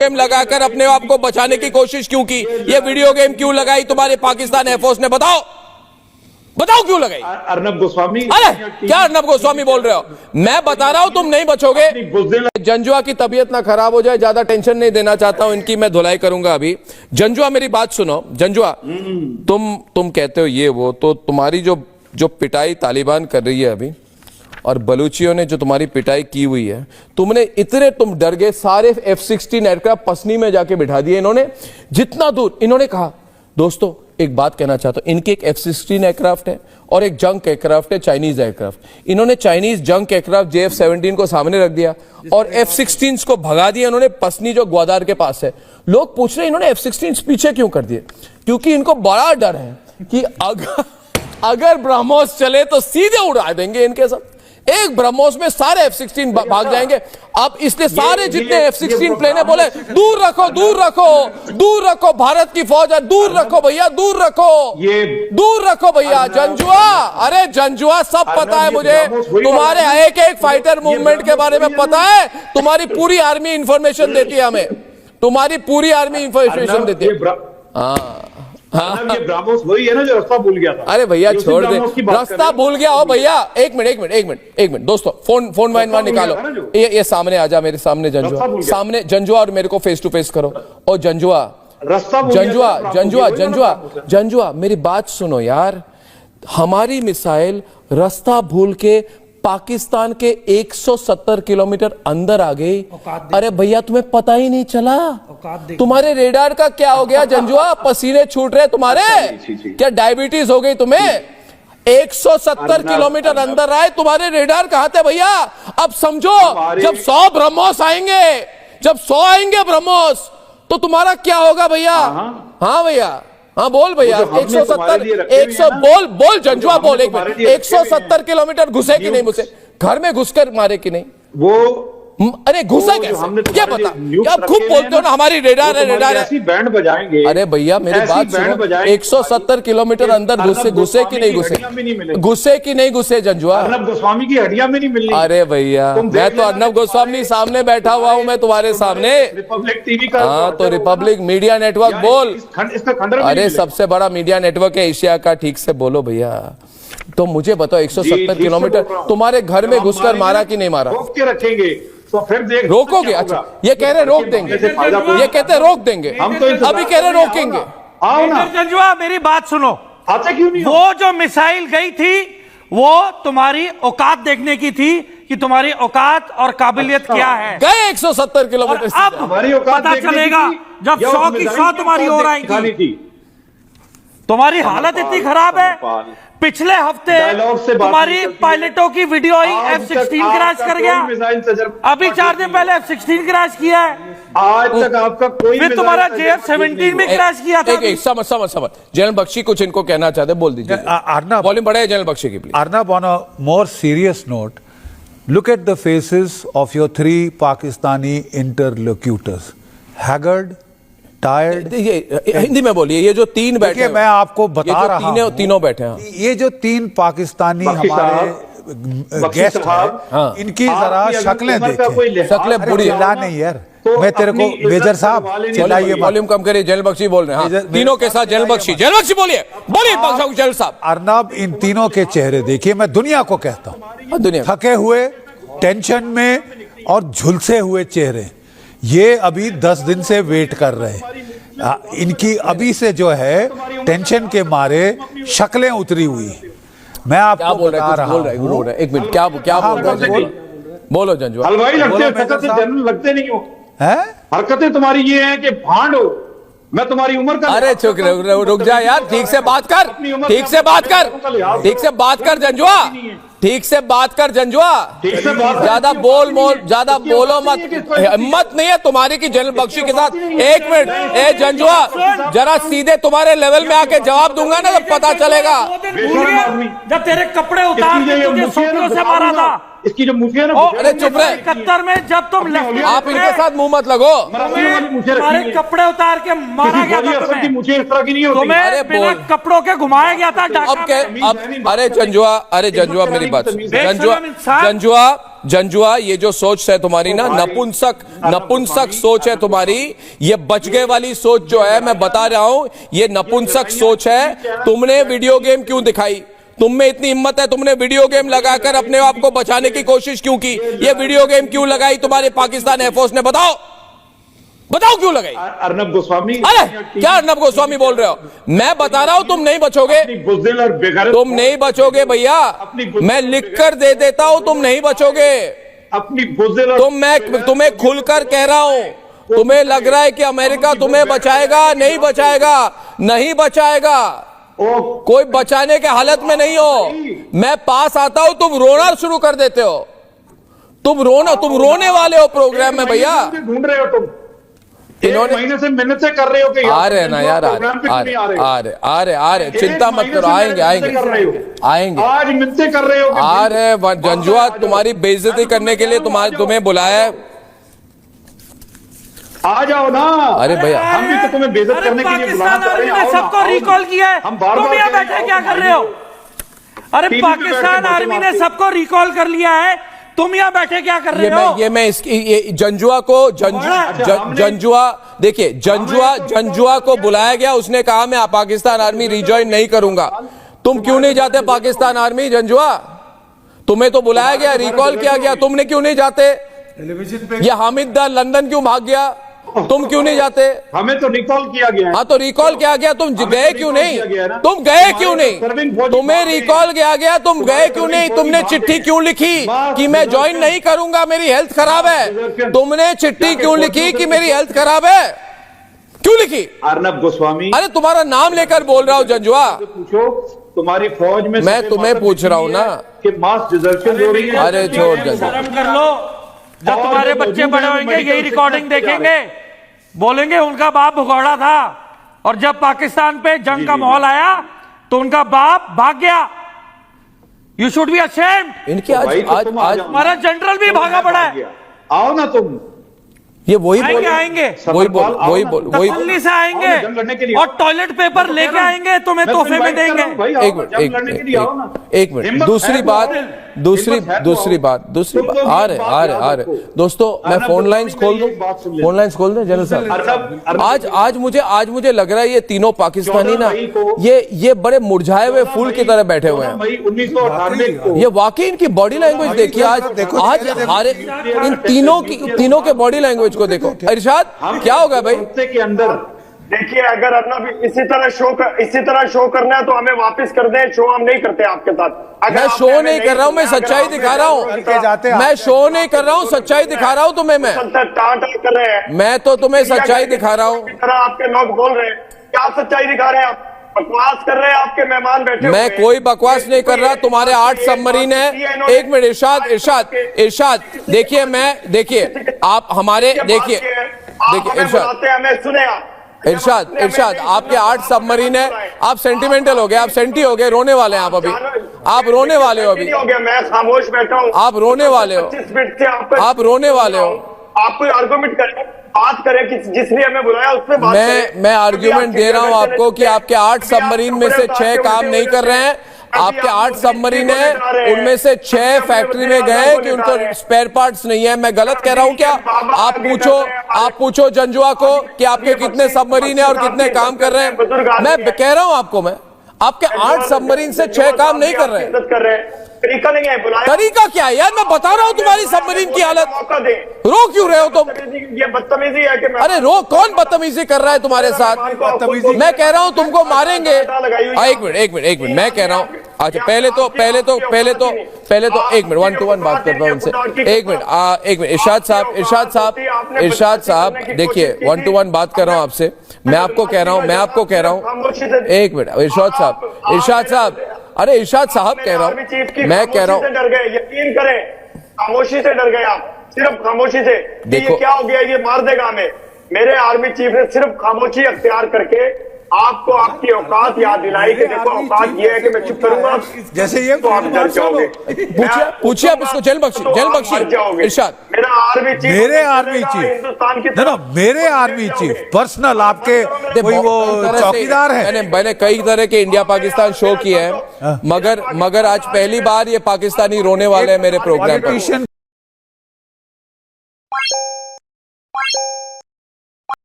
Game लगाकर अपने आप को बचाने की कोशिश क्यों की? ये वीडियो गेम क्यों लगाई तुम्हारे पाकिस्तान एयरफोर्स ने? बताओ बताओ क्यों लगाई? अर्नब गोस्वामी। अरे क्या अर्नब गोस्वामी बोल रहे हो? मैं बता रहा हूं तुम नहीं बचोगे। जंजुआ की तबीयत ना खराब हो जाए, ज्यादा टेंशन नहीं देना चाहता हूं इनकी, मैं धुलाई करूंगा अभी। जंजुआ मेरी बात सुनो। जंजुआ तुम कहते हो ये वो, तो तुम्हारी जो पिटाई तालिबान कर रही है अभी, और बलूचियों ने जो तुम्हारी पिटाई की हुई है, तुम डर गए। सारे F-16 एयरक्राफ्ट पसनी में जाके बिठा दिए इन्होंने। जितना दूर इन्होंने कहा, दोस्तों एक बात कहना चाहता हूं, इनकी एक F-16 एयरक्राफ्ट है और एक जंक एयरक्राफ्ट है, चाइनीज एयरक्राफ्ट। इन्होंने चाइनीज जंक एयरक्राफ्ट JF-17 को सामने रख दिया और F-16 को भगा दिया इन्होंने पसनी, जो ग्वादार के पास है। लोग पूछ रहे इन्होंने F-16 पीछे क्यों कर दिए? क्योंकि इनको बड़ा डर है कि अगर ब्रह्मोस चले तो सीधे उड़ा देंगे इनके सब। एक ब्रह्मोस में सारे F-16 भाग जाएंगे। अब इसलिए सारे जितने F-16 प्लेन है बोले दूर रखो, दूर रखो, दूर रखो, भारत की फौज है, दूर रखो भैया, दूर रखो, दूर रखो भैया। जंजुआ, अरे जंजुआ सब पता है मुझे, तुम्हारे एक एक फाइटर मूवमेंट के बारे में पता है। तुम्हारी पूरी आर्मी इंफॉर्मेशन देती है हमें, तुम्हारी पूरी आर्मी इंफॉर्मेशन देती है। ये ब्राह्मोस वही है ना जो रास्ता भूल गया था। अरे भैया छोड़ दे, रास्ता भूल गया हो भैया। एक मिनट दोस्तों, फोन वाइन निकालो। ये सामने आ जा, मेरे सामने जंजुआ, सामने जंजुआ, और मेरे को फेस टू फेस करो। और जंजुआ, जंजुआ मेरी बात सुनो यार। हमारी मिसाइल रास्ता भूल के पाकिस्तान के 170 किलोमीटर अंदर आ गई। अरे भैया तुम्हें पता ही नहीं चला? तुम्हारे रेडार का क्या हो गया जंजुआ? पसीने छूट रहे तुम्हारे? क्या डायबिटीज हो गई तुम्हें? 170 किलोमीटर अंदर आए, तुम्हारे रेडार कहां थे भैया? अब समझो, जब 100 ब्रह्मोस आएंगे, जब 100 आएंगे ब्रह्मोस, तो तुम्हारा क्या होगा भैया? हाँ भैया, हाँ बोल भैया। 170 बोल जंजुआ बोल। 170 किलोमीटर घुसे कि नहीं घुसे? घर में घुसकर मारे कि नहीं? वो अरे घुसा कैसे? क्या पता? क्या खूब बोलते हो ना हमारी रेडार है, रेडार है। बैंड बजाएंगे। अरे भैया मेरी बात सुनो, 170 किलोमीटर अंदर घुसे कि नहीं घुसे? घुसे कि नहीं घुसे जंजुआ? अर्नब गोस्वामी की हड्डियां भी नहीं मिलनी। अरे भैया मैं तो अर्नब गोस्वामी सामने बैठा हुआ हूँ, मैं तुम्हारे सामने। रिपब्लिक टीवी का, हाँ तो रिपब्लिक मीडिया नेटवर्क बोल। इसका खंडन। अरे सबसे बड़ा मीडिया नेटवर्क है एशिया का, ठीक से बोलो भैया। तो मुझे बताओ 170 किलोमीटर तुम्हारे घर में घुसकर मारा कि नहीं मारा? रोक के रखेंगे तो फिर देख रोकोगे? अच्छा ये कह रहे रोक देंगे, ये कहते रोक देंगे, हम तो अभी कह रहे रोकेंगे। आओ ना जंजुआ मेरी बात सुनो। आते क्यों नहीं? वो जो मिसाइल गई थी वो तुम्हारी औकात देखने की थी कि तुम्हारी औकात और काबिलियत क्या है। गए 170 किलोमीटर। अब पता चलेगा जब 100 की 100 तुम्हारी ओर आएंगी। तुम्हारी हालत इतनी खराब है, पिछले हफ्ते तुम्हारी पायलटों की वीडियो आई, F-16 क्रैश कर गया। अभी 4 दिन पहले F-16 क्रैश किया है। आज तक आपका कोई फिर तुम्हारा JF-17 भी क्रैश किया था। समझ जनरल बख्शी कुछ इनको कहना चाहते, बोल दीजिए। अर्नब, वॉल्यूम बढ़ाइए जनरल बख्शी की please. Arnab, on a more serious note, look at the faces of your 3 Pakistani interlocutors. Haggard, tired. ये हिंदी में बोलिए। ये जो 3 बैठे, मैं आपको बता रहा हूं, तीनों बैठे हैं। ये जो 3 पाकिस्तानी हमारे गेस्ट हैं, इनकी जरा शक्लें देखें। शक्लें बुरी चिल्ला नहीं यार, मैं तेरे को मेजर साहब चिल्लाइए, वॉल्यूम कम करिए। जनरल बख्शी बोल रहे हैं। तीनों के साथ जनरल बख्शी बोलिए जनरल साहब। अर्नब, इन तीनों के चेहरे देखिए, मैं दुनिया को कहता हूँ, दुनिया थके हुए, टेंशन में और झुलसे हुए चेहरे। ये अभी 10 दिन से वेट कर रहे हैं। इनकी अभी से जो है टेंशन के मारे शक्लें उतरी हुई। मैं आपको बता रहा हूं। एक मिनट, क्या बोल रहे हैं? बोलो जंजुआ। हलवाई लगते हैं, जनरल लगते नहीं हो। हरकतें तुम्हारी ये हैं कि भांड हो। मैं तुम्हारी उम्र का। अरे चुप रुक जा यार, ठीक से बात कर, ठीक से बात कर जंजुआ, ठीक से बात कर जंजुआ। ज्यादा बोलो मत, हिम्मत नहीं है तुम्हारी की जनरल बख्शी के साथ। एक मिनट, ए जंजुआ जरा सीधे तुम्हारे लेवल में आके जवाब दूंगा ना तो पता चलेगा। जब तेरे कपड़े उतार के तुझे सोटियों से मारा था, इसकी जो मुझे ना, अरे चुप रहे। 71 में जब तुम आप इनके साथ मुंह मत लगो। तुम्हारे कपड़े उतार के मारा गया था मुझे इस तरह की नहीं होती। तुम्हें बिना कपड़ों के घुमाया गया था। अब अरे जंजुआ मेरी बात, जंजुआ जंजुआ, ये जो सोच है तुम्हारी ना, नपुंसक सोच है तुम्हारी, ये बच गए वाली सोच जो है, मैं बता रहा हूं, ये नपुंसक सोच है। तुमने वीडियो गेम क्यों दिखाई? तुम में इतनी हिम्मत है, तुमने वीडियो गेम लगाकर अपने आप को बचाने की कोशिश क्यों की? ये वीडियो गेम क्यों लगाई तुम्हारे पाकिस्तान एयरफोर्स ने? बताओ क्यों लगाई? अर्नब गोस्वामी, अरे क्या अर्नब गोस्वामी बोल रहे हो? मैं बता रहा हूं तुम नहीं बचोगे, बुज़दिल और बेगैरत, तुम नहीं बचोगे भैया, मैं लिख कर दे देता हूं, तुम नहीं बचोगे। अपनी बुज़दिल और मैं तुम्हें खुलकर कह रहा हूं, तुम्हें लग रहा है कि अमेरिका तुम्हें बचाएगा, नहीं बचाएगा, नहीं बचाएगा, कोई बचाने के हालत में नहीं हो। मैं पास आता हूं, तुम रोना शुरू कर देते हो, तुम रोने वाले हो प्रोग्राम में भैया। ढूंढ रहे हो तुम, इन्होंने महीने से मिन्नत से कर रहे हो कि आ रहे ना यार, आ रहे, चिंता मत करो, आएंगे। आज मिन्नत कर रहे हो, आ रहे जंजुआ, तुम्हारी बेइज्जती करने के लिए तुम्हें बुलाया है। आ जाओ ना। अरे भैया, हम भी तो तुम्हें बेइज्जत करने के लिए बुलाना चाह रहे हैं। आओ ना, सबको आओ ना। रिकॉल किया है, हम बार-बार तुम यहाँ कह रहे बैठे हैं, क्या कर रहे हो? अरे टीवी पे पाकिस्तान बैठे आर्मी ने आपके- सबको रिकॉल कर लिया है, तुम यहाँ बैठे क्या कर रहे हो? ये जंजुआ को जंजुआ देखिए, जंजुआ को बुलाया गया, उसने कहा मैं पाकिस्तान आर्मी रिजॉइन नहीं करूंगा। तुम क्यों नहीं जाते पाकिस्तान आर्मी? जंजुआ, तुम्हें तो बुलाया गया, रिकॉल किया गया, तुमने क्यों नहीं जाते? ये हामिद दार लंदन क्यों भाग गया? तुम क्यों नहीं जाते? हमें तो रिकॉल किया गया है। हाँ तो रिकॉल किया गया, तुम गए क्यों नहीं? तुम गए क्यों नहीं? तुम्हें रिकॉल किया गया, तुम गए क्यों नहीं? तुमने चिट्ठी क्यों लिखी कि मैं ज्वाइन नहीं करूंगा, मेरी हेल्थ खराब है? तुमने चिट्ठी क्यों लिखी कि मेरी हेल्थ खराब है? क्यों लिखी? अर्नब गोस्वामी, अरे तुम्हारा नाम लेकर बोल रहा हूँ जंजुआ, पूछो तुम्हारी फौज में। मैं तुम्हें पूछ रहा हूँ ना कि मास डिजर्शन हो रही है। अरे छोड़ जंजुआ, शर्म कर लो, जब तुम्हारे बच्चे बड़े होंगे यही रिकॉर्डिंग देखेंगे, बोलेंगे उनका बाप भगौड़ा था, और जब पाकिस्तान पे जंग का माहौल आया तो उनका बाप भाग गया। You should be ashamed. इनकी आज हमारा जनरल भी भागा पड़ा है। आओ ना तुम, ये वही आएंगे आएंगे दिल्ली से आएंगे और टॉयलेट पेपर लेके आएंगे, तुम्हें तोहफे में देंगे। एक मिनट, दूसरी बात आ रहे दोस्तों, मैं फोन लाइंस खोल दूं जनरल साहब। आज मुझे लग रहा है ये तीनों पाकिस्तानी ना, ये बड़े मुरझाए हुए फूल की तरह बैठे हुए हैं। 1998 ये वाकई इनकी बॉडी लैंग्वेज देखिए, आज हारे इन तीनों के बॉडी लैंग्वेज को देखो। इरशाद, क्या होगा भाई? के अंदर देखिए, अगर अर्नब इसी तरह शो करना है तो हमें वापस कर दें। शो हम नहीं करते आपके साथ। मैं शो नहीं कर रहा हूं, मैं सच्चाई दिखा रहा हूं। मैं शो नहीं कर रहा हूं, सच्चाई दिखा रहा हूं तुम्हें। कर रहे हैं, मैं तो तुम्हें सच्चाई दिखा रहा हूं। आपके लोग बोल रहे हैं, क्या सच्चाई दिखा रहे हैं आप? बकवास कर रहे हैं, आपके मेहमान बैठे। मैं कोई बकवास नहीं कर रहा। तुम्हारे 8 सबमरीन है। एक मिनट इरशाद, देखिए आप हमारे देखिए इरशाद, हमें सुने आप। इरशाद आपके 8 सबमरीन है। आप सेंटिमेंटल हो गए, आप सेंटी हो गए, रोने वाले हैं आप अभी। आप रोने वाले हो अभी। मैं खामोश बैठा हूँ, आप रोने वाले हो, 25 मिनट से आप रोने वाले हो। आप कोई आर्गुमेंट करें, बात करें कि जिसने हमें बुलाया उससे बात करें। मैं आर्ग्यूमेंट दे रहा हूं आपको कि आपके 8 सबमरीन में से 6 काम नहीं कर रहे हैं। आपके 8 सबमरीन है, उनमें से 6 फैक्ट्री में गए कि उनको स्पेयर पार्ट्स नहीं है। मैं गलत कह रहा हूं क्या? आप पूछो जंजुआ को कि आपके कितने सबमरीन है और कितने काम कर रहे हैं। मैं कह रहा हूं आपको, मैं आपके 8 सबमरीन से 6 काम नहीं कर रहे हैं। तरीका नहीं है बुलाया। तरीका क्या है यार? मैं बता रहा हूं तुम्हारी सबमरीन की हालत। मौका दे। रो क्यों रहे हो तुम? ये बदतमीजी है कि अरे रो, कौन बदतमीजी कर रहा है तुम्हारे साथ? मैं कह रहा हूं तुमको मारेंगे। एक मिनट मैं कह रहा हूं। अच्छा, पहले तो 1 टू 1 बात करता हूं उनसे। एक मिनट इरशाद साहब देखिए, 1 टू 1 बात कर रहा हूं आपसे। मैं आपको कह रहा हूं एक मिनट इरशाद साहब, अरे इरशाद साहब कह रहा हूं, मैं कह रहा हूं। डर गए, यकीन करें, खामोशी से डर गए आप, सिर्फ खामोशी से। देखो ये क्या हो गया, ये मार देगा हमें। मेरे आर्मी चीफ ने सिर्फ खामोशी अख्तियार करके आपको आपकी औकात याद दिलाई कि देखो औकात ये है कि मैं चुप करूंगा, जैसे ये तो आप डर जाओगे। पूछिए आप इसको, जेल बख्शी इरशाद। मेरा आर्मी चीफ, मेरे आर्मी चीफ, हिंदुस्तान की मेरे आर्मी चीफ पर्सनल आपके कोई वो चौकीदार है? मैंने कई तरह के इंडिया पाकिस्तान शो किए हैं, मगर आज पहली बार ये पाकिस्तानी रोने वाले हैं मेरे प्रोग्राम पर।